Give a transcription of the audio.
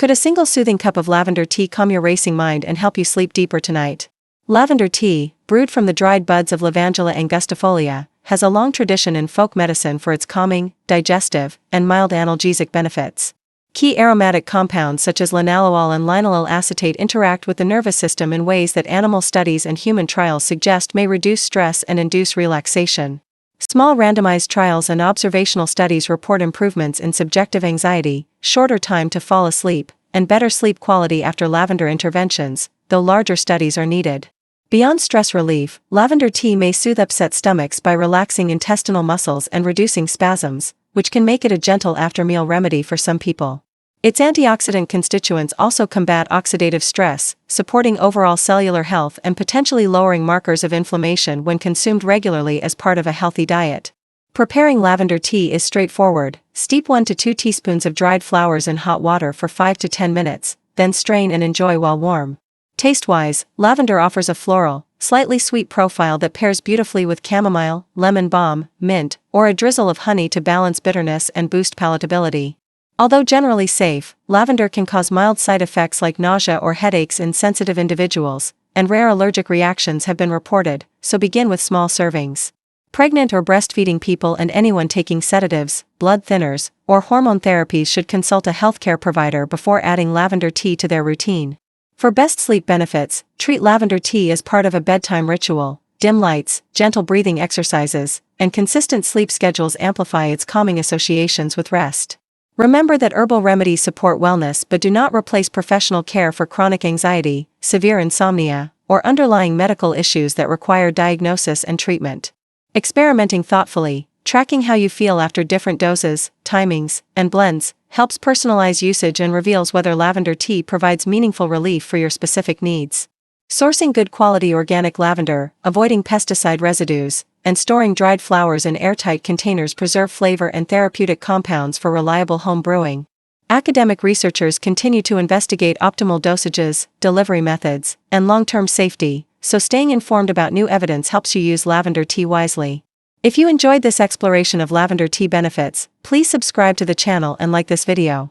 Could a single soothing cup of lavender tea calm your racing mind and help you sleep deeper tonight? Lavender tea, brewed from the dried buds of Lavandula angustifolia, has a long tradition in folk medicine for its calming, digestive, and mild analgesic benefits. Key aromatic compounds such as linalool and linalool acetate interact with the nervous system in ways that animal studies and human trials suggest may reduce stress and induce relaxation. Small randomized trials and observational studies report improvements in subjective anxiety, shorter time to fall asleep, and better sleep quality after lavender interventions, though larger studies are needed. Beyond stress relief, lavender tea may soothe upset stomachs by relaxing intestinal muscles and reducing spasms, which can make it a gentle after-meal remedy for some people. Its antioxidant constituents also combat oxidative stress, supporting overall cellular health and potentially lowering markers of inflammation when consumed regularly as part of a healthy diet. Preparing lavender tea is straightforward. Steep 1 to 2 teaspoons of dried flowers in hot water for 5 to 10 minutes, then strain and enjoy while warm. Taste-wise, lavender offers a floral, slightly sweet profile that pairs beautifully with chamomile, lemon balm, mint, or a drizzle of honey to balance bitterness and boost palatability. Although generally safe, lavender can cause mild side effects like nausea or headaches in sensitive individuals, and rare allergic reactions have been reported, so begin with small servings. Pregnant or breastfeeding people and anyone taking sedatives, blood thinners, or hormone therapies should consult a healthcare provider before adding lavender tea to their routine. For best sleep benefits, treat lavender tea as part of a bedtime ritual. Dim lights, gentle breathing exercises, and consistent sleep schedules amplify its calming associations with rest. Remember that herbal remedies support wellness but do not replace professional care for chronic anxiety, severe insomnia, or underlying medical issues that require diagnosis and treatment. Experimenting thoughtfully, tracking how you feel after different doses, timings, and blends, helps personalize usage and reveals whether lavender tea provides meaningful relief for your specific needs. Sourcing good quality organic lavender, avoiding pesticide residues, and storing dried flowers in airtight containers preserve flavor and therapeutic compounds for reliable home brewing. Academic researchers continue to investigate optimal dosages, delivery methods, and long-term safety, so staying informed about new evidence helps you use lavender tea wisely. If you enjoyed this exploration of lavender tea benefits, please subscribe to the channel and like this video.